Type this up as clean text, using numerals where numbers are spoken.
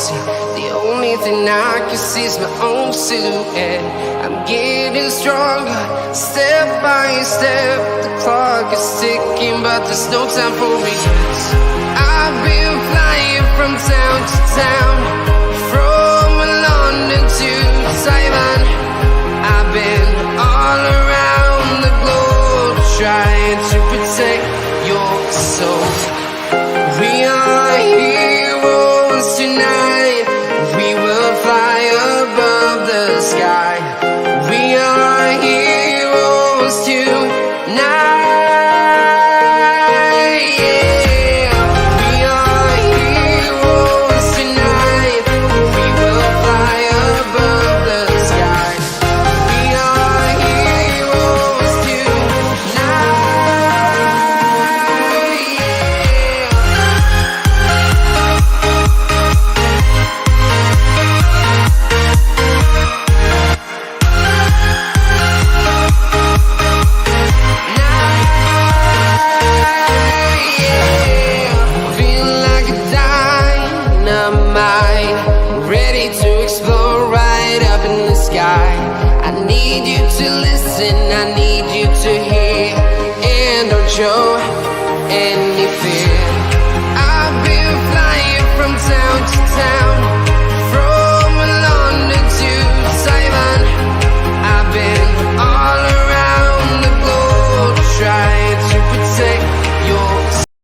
empty. The only thing I can see is my own silhouette. I'm getting stronger, step by step. The clock is ticking, but there's no time for regrets. I've been flying from town to town, from London to Taiwan. I've been all around the globe, trying to protect your soul. We are heroes tonight. We will fly above the sky. We are heroes tonight. Yeah. We are heroes tonight. We will fly above the sky. We are heroes tonight. Ready to explore right up in the sky. I need you to listen, I need you to hear.